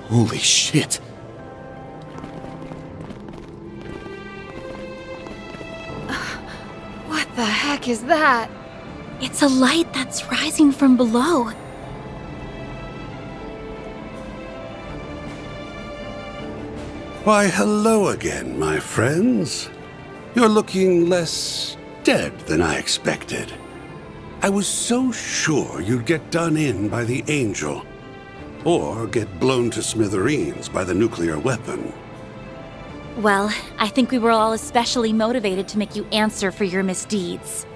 Holy shit. What the heck is that? It's a light that's rising from below. Why, hello again, my friends. You're looking less dead than I expected. I was so sure you'd get done in by the Angel, or get blown to smithereens by the nuclear weapon. Well, I think we were all especially motivated to make you answer for your misdeeds.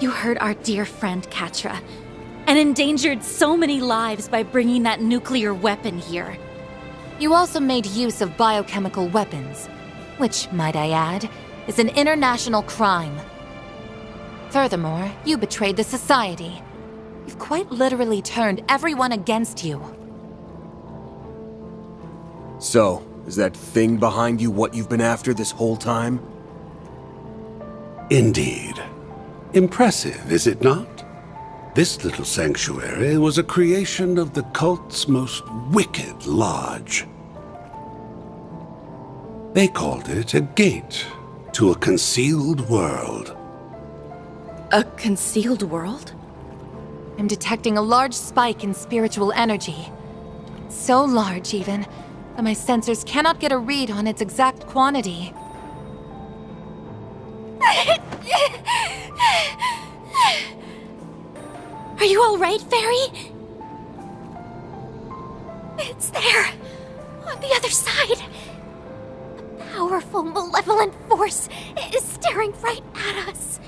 You hurt our dear friend Katra, and endangered so many lives by bringing that nuclear weapon here. You also made use of biochemical weapons, which, might I add, is an international crime. Furthermore, you betrayed the Society. You've quite literally turned everyone against you. So, is that thing behind you what you've been after this whole time? Indeed. Impressive, is it not? This little sanctuary was a creation of the cult's most wicked lodge. They called it a gate to a concealed world. A concealed world? I'm detecting a large spike in spiritual energy. So large, even, that my sensors cannot get a read on its exact quantity. Are you all right, Fairy? It's there, on the other side. A powerful, malevolent force is staring right at us.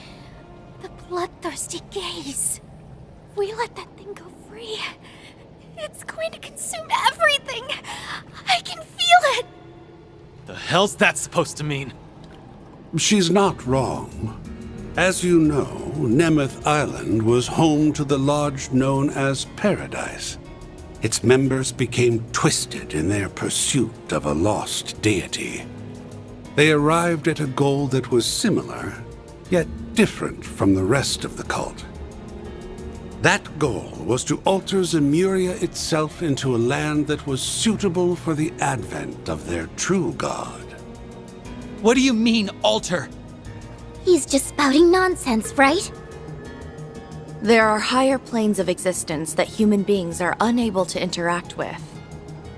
The bloodthirsty gaze. If we let that thing go free, it's going to consume everything. I can feel it. The hell's that supposed to mean? She's not wrong. As you know, Nemeth Island was home to the lodge known as Paradise. Its members became twisted in their pursuit of a lost deity. They arrived at a goal that was similar, yet different from the rest of the cult. That goal was to alter Zemuria itself into a land that was suitable for the advent of their true god. What do you mean, alter? He's just spouting nonsense, right? There are higher planes of existence that human beings are unable to interact with.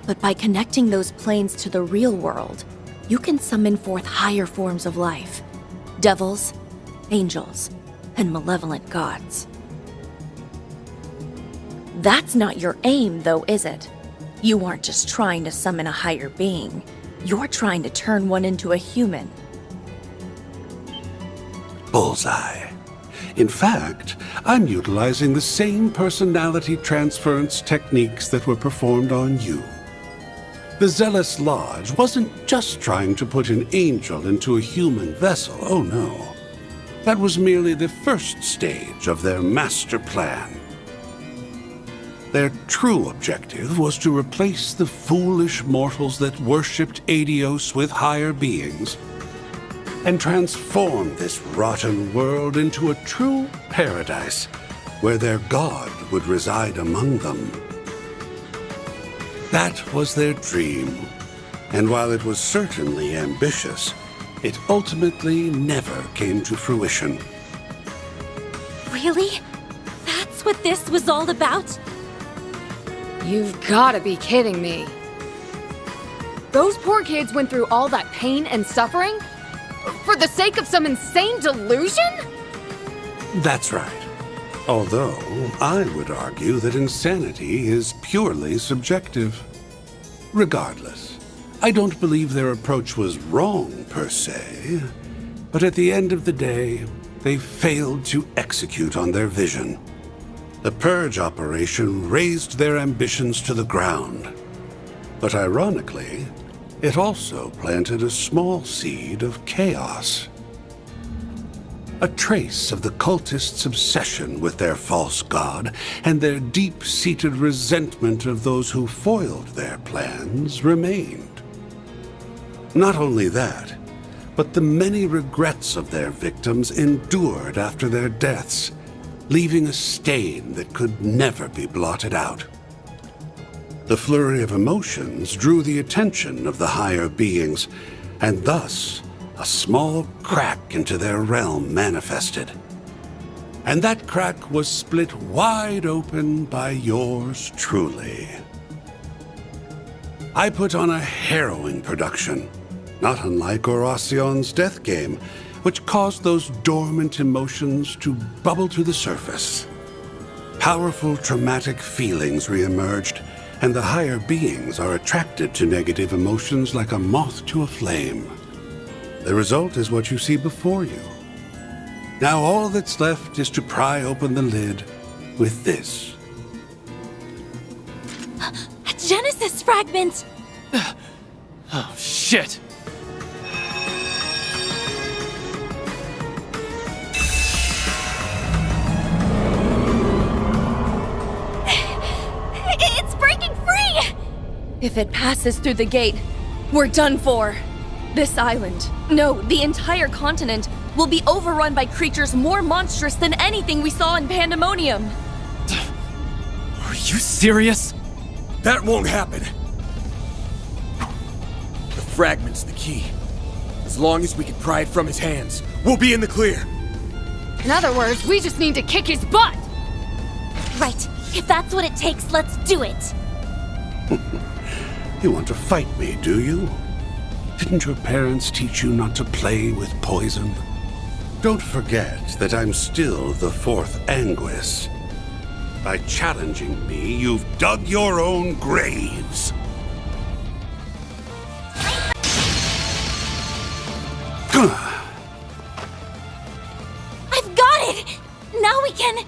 But by connecting those planes to the real world, you can summon forth higher forms of life. Devils, angels, and malevolent gods. That's not your aim, though, is it? You aren't just trying to summon a higher being. You're trying to turn one into a human. Bullseye. In fact, I'm utilizing the same personality transference techniques that were performed on you. The Zealous Lodge wasn't just trying to put an angel into a human vessel, oh no. That was merely the first stage of their master plan. Their true objective was to replace the foolish mortals that worshipped Adios with higher beings and transform this rotten world into a true paradise where their god would reside among them. That was their dream, and while it was certainly ambitious, it ultimately never came to fruition. Really? That's what this was all about? You've gotta be kidding me. Those poor kids went through all that pain and suffering? For the sake of some insane delusion? That's right. Although, I would argue that insanity is purely subjective. Regardless, I don't believe their approach was wrong per se, but at the end of the day, they failed to execute on their vision. The Purge operation razed their ambitions to the ground. But ironically, it also planted a small seed of chaos. A trace of the cultists' obsession with their false god and their deep-seated resentment of those who foiled their plans remained. Not only that, but the many regrets of their victims endured after their deaths, leaving a stain that could never be blotted out. The flurry of emotions drew the attention of the higher beings, and thus a small crack into their realm manifested. And that crack was split wide open by yours truly. I put on a harrowing production, not unlike Horacion's death game, which caused those dormant emotions to bubble to the surface. Powerful traumatic feelings reemerged, and the higher beings are attracted to negative emotions like a moth to a flame. The result is what you see before you. Now all that's left is to pry open the lid with this. A Genesis fragment! Oh, shit! It's breaking free! If it passes through the gate, we're done for. This island, no, the entire continent, will be overrun by creatures more monstrous than anything we saw in Pandemonium. Are you serious? That won't happen. The fragment's the key. As long as we can pry it from his hands, we'll be in the clear. In other words, we just need to kick his butt! Right. If that's what it takes, let's do it. You want to fight me, do you? Didn't your parents teach you not to play with poison? Don't forget that I'm still the fourth Anguis. By challenging me, you've dug your own graves. I've got it! Now we can...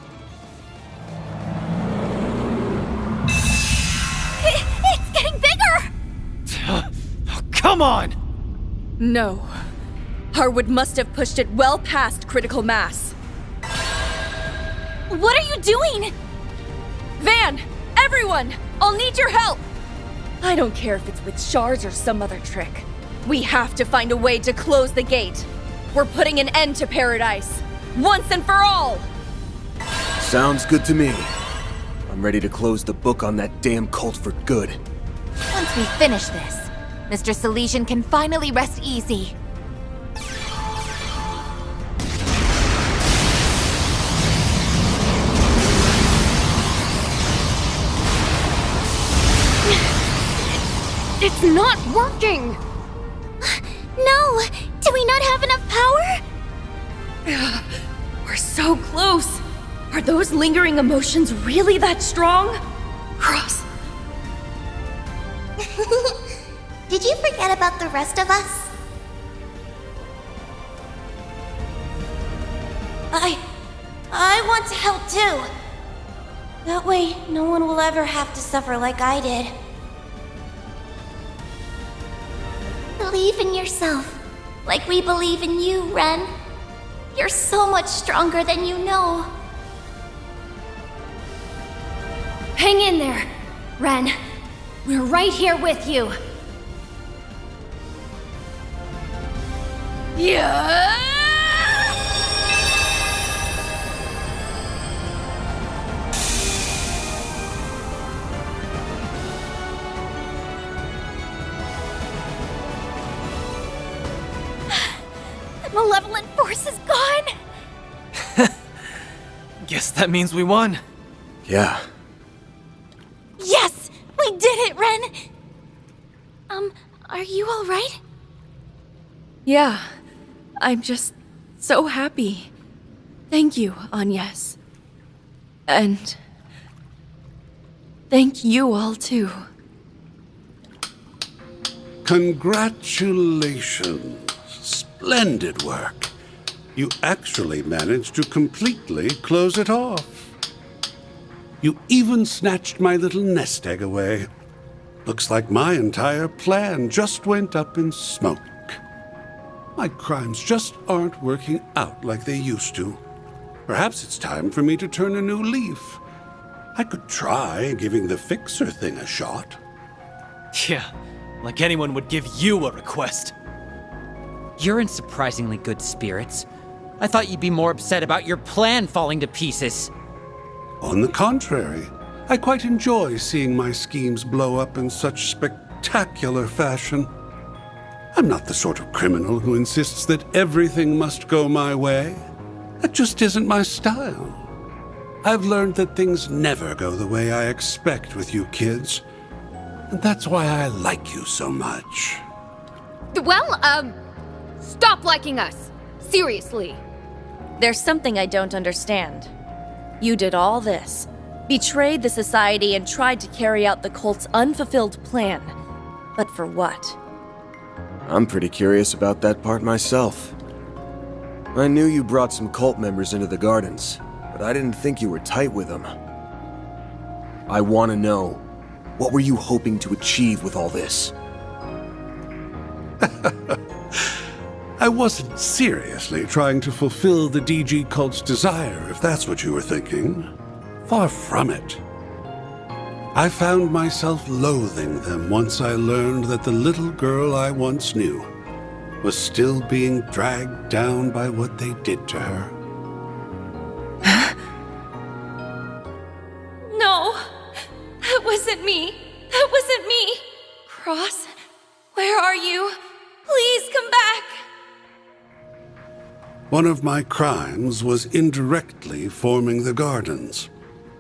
It's getting bigger! Oh, come on! No. Harwood must have pushed it well past critical mass. What are you doing? Van! Everyone! I'll need your help! I don't care if it's with shards or some other trick. We have to find a way to close the gate. We're putting an end to paradise. Once and for all! Sounds good to me. I'm ready to close the book on that damn cult for good. Once we finish this, Mr. Salesian can finally rest easy. It's not working! No! Do we not have enough power? We're so close. Are those lingering emotions really that strong? Cross. Did you forget about the rest of us? I want to help too. That way, no one will ever have to suffer like I did. Believe in yourself, like we believe in you, Ren. You're so much stronger than you know. Hang in there, Ren. We're right here with you. Yeah! The malevolent force is gone! Guess that means we won. Yeah. Yes! We did it, Ren! Are you alright? Yeah, I'm just so happy. Thank you, Agnes. And thank you all too. Congratulations. Splendid work. You actually managed to completely close it off. You even snatched my little nest egg away. Looks like my entire plan just went up in smoke. My crimes just aren't working out like they used to. Perhaps it's time for me to turn a new leaf. I could try giving the fixer thing a shot. Yeah, like anyone would give you a request. You're in surprisingly good spirits. I thought you'd be more upset about your plan falling to pieces. On the contrary, I quite enjoy seeing my schemes blow up in such spectacular fashion. I'm not the sort of criminal who insists that everything must go my way. That just isn't my style. I've learned that things never go the way I expect with you kids. And that's why I like you so much. Well, stop liking us. Seriously. There's something I don't understand. You did all this, betrayed the society, and tried to carry out the cult's unfulfilled plan. But for what? I'm pretty curious about that part myself. I knew you brought some cult members into the gardens, but I didn't think you were tight with them. I want to know, what were you hoping to achieve with all this? I wasn't seriously trying to fulfill the DG cult's desire, if that's what you were thinking. Far from it. I found myself loathing them once I learned that the little girl I once knew was still being dragged down by what they did to her. No! That wasn't me! That wasn't me! Cross, where are you? Please come back! One of my crimes was indirectly forming the gardens.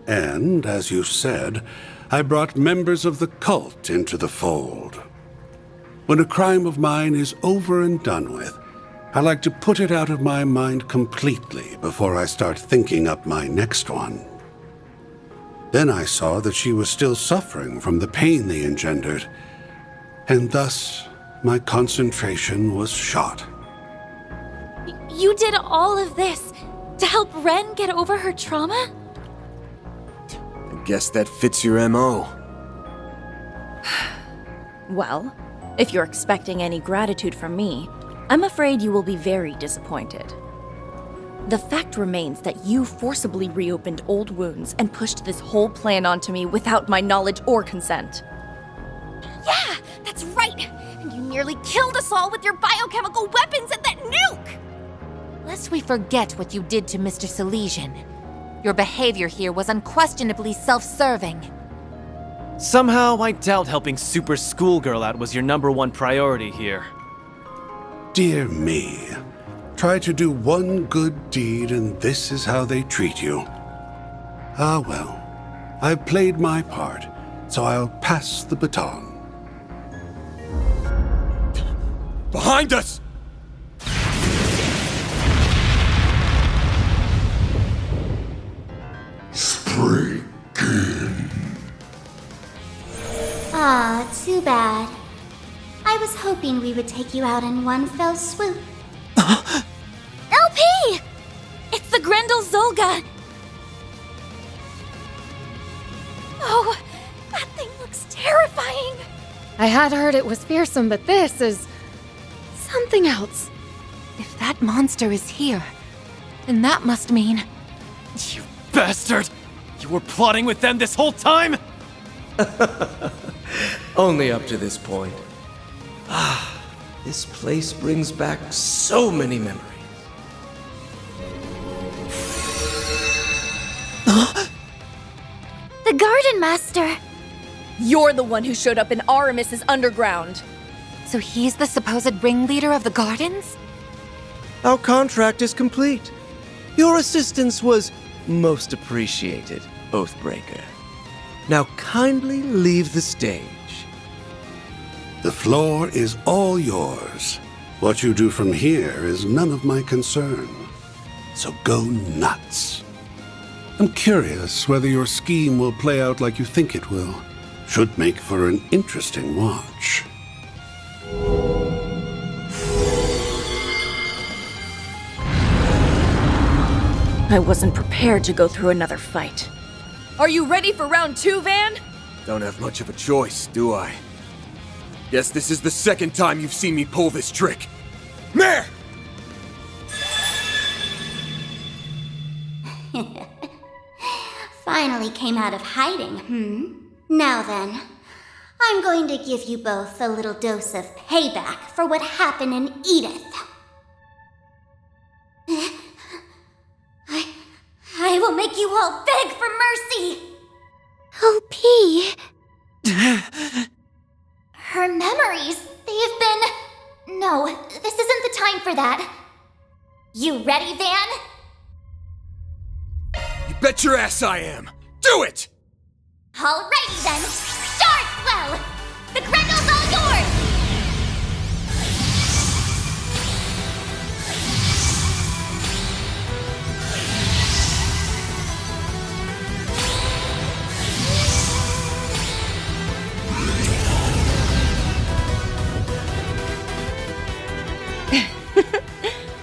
And, as you said, I brought members of the cult into the fold. When a crime of mine is over and done with, I like to put it out of my mind completely before I start thinking up my next one. Then I saw that she was still suffering from the pain they engendered, and thus my concentration was shot. You did all of this to help Ren get over her trauma? I guess that fits your MO. Well, if you're expecting any gratitude from me, I'm afraid you will be very disappointed. The fact remains that you forcibly reopened old wounds and pushed this whole plan onto me without my knowledge or consent. Yeah, that's right! And you nearly killed us all with your biochemical weapons and that nuke! Lest we forget what you did to Mr. Silesian. Your behavior here was unquestionably self-serving. Somehow, I doubt helping Super Schoolgirl out was your #1 priority here. Dear me. Try to do one good deed and this is how they treat you. Ah well, I've played my part, so I'll pass the baton. Behind us! Ah, too bad. I was hoping we would take you out in one fell swoop. LP! It's the Grendel Zolga! Oh, that thing looks terrifying! I had heard it was fearsome, but this is something else. If that monster is here, then that must mean... You bastard! You were plotting with them this whole time?! Only up to this point. Ah, this place brings back so many memories. The Garden Master! You're the one who showed up in Aramis's underground. So he's the supposed ringleader of the gardens? Our contract is complete. Your assistance was most appreciated, Oathbreaker. Now kindly leave the stage. The floor is all yours. What you do from here is none of my concern. So go nuts. I'm curious whether your scheme will play out like you think it will. Should make for an interesting watch. I wasn't prepared to go through another fight. Are you ready for round 2, Van? Don't have much of a choice, do I? Guess this is the second time you've seen me pull this trick. Mare! Finally came out of hiding, Now then, I'm going to give you both a little dose of payback for what happened in Edith. I will make you all beg for mercy! LP. Her memories, they've been... No, this isn't the time for that. You ready, Van? You bet your ass I am! Do it! Alrighty then! Start well! The Grendel's all yours!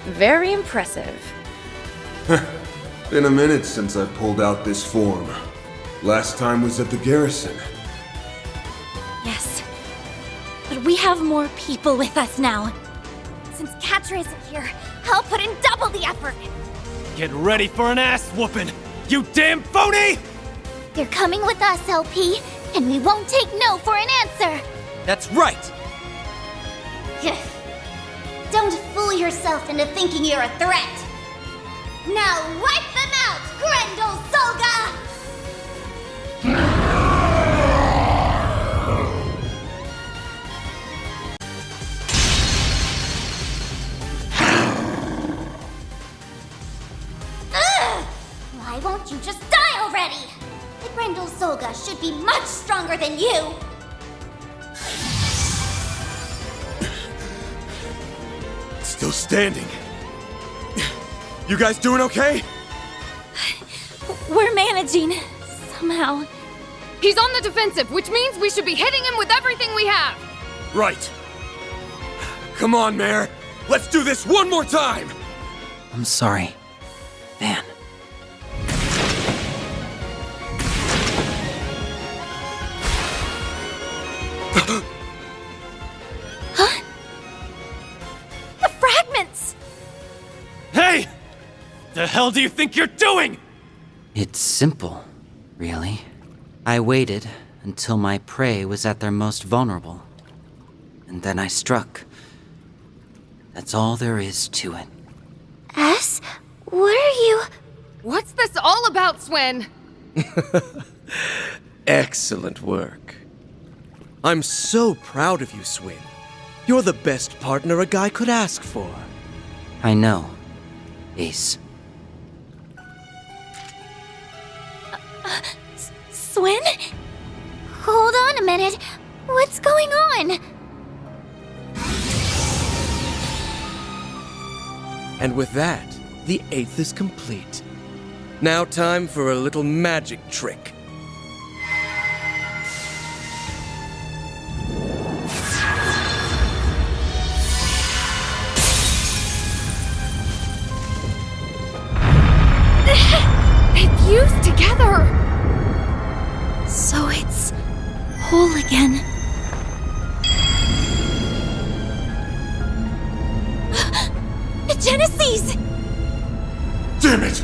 Very impressive. Been a minute since I pulled out this form. Last time was at the garrison. Yes. But we have more people with us now. Since Catra isn't here, I'll put in double the effort. Get ready for an ass whooping, you damn phony! You're coming with us, LP, and we won't take no for an answer. That's right! Don't fool yourself into thinking you're a threat. Now wipe them out, Grendel Solga! Why won't you just die already? The Grendel Solga should be much stronger than you. Still standing. You guys doing okay? We're managing, somehow. He's on the defensive, which means we should be hitting him with everything we have. Right. Come on, Mare. Let's do this one more time! I'm sorry, Van. The fragments! Hey! The hell do you think you're doing? It's simple, really. I waited until my prey was at their most vulnerable. And then I struck. That's all there is to it. S? What are you... What's this all about, Swen? Excellent work. I'm so proud of you, Swin. You're the best partner a guy could ask for. I know, Ace. Swin? Hold on a minute. What's going on? And with that, the 8th is complete. Now time for a little magic trick. They fused together! So it's whole again. The Genesis! Damn it!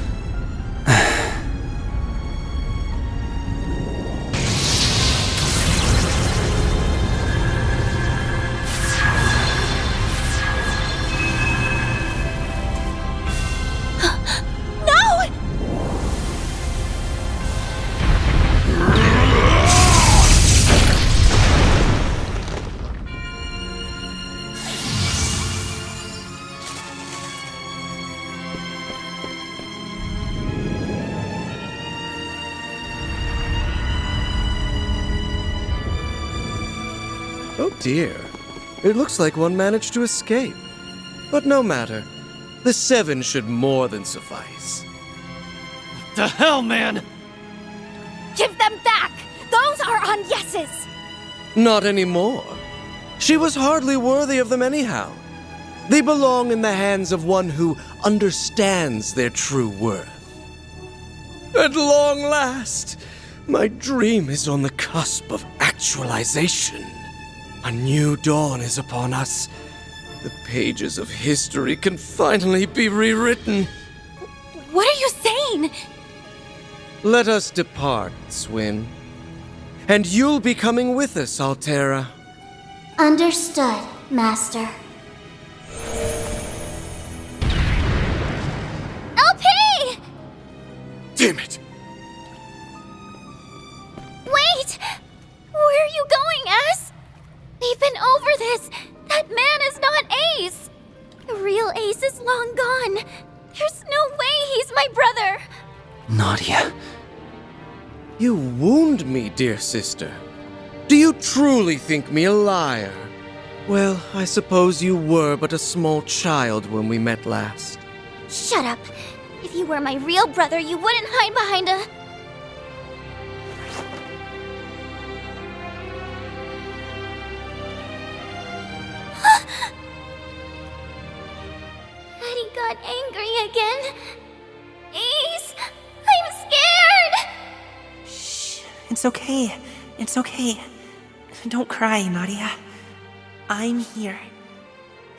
Oh dear. It looks like one managed to escape. But no matter. The 7 should more than suffice. The hell, man! Give them back! Those are on yeses! Not anymore. She was hardly worthy of them anyhow. They belong in the hands of one who understands their true worth. At long last, my dream is on the cusp of actualization. A new dawn is upon us. The pages of history can finally be rewritten. What are you saying? Let us depart, Swin. And you'll be coming with us, Altera. Understood, Master. LP! Damn it! Nadia. You wound me, dear sister. Do you truly think me a liar? Well, I suppose you were but a small child when we met last. Shut up. If you were my real brother, you wouldn't hide behind a... Eddie got angry again. Ace, I'm scared! Shh. It's okay. It's okay. Don't cry, Nadia. I'm here.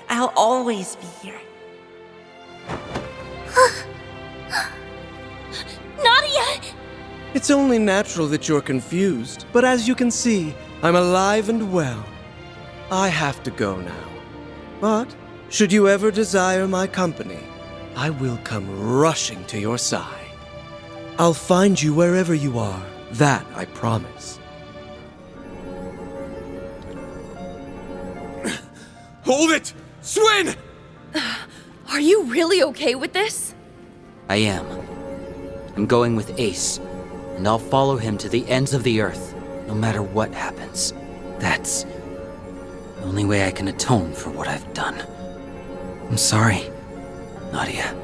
I'll always be here. Nadia! It's only natural that you're confused, but as you can see, I'm alive and well. I have to go now. But, should you ever desire my company, I will come rushing to your side. I'll find you wherever you are, that I promise. Hold it! Swin! Are you really okay with this? I am. I'm going with Ace, and I'll follow him to the ends of the earth, no matter what happens. That's the only way I can atone for what I've done. I'm sorry, Nadia.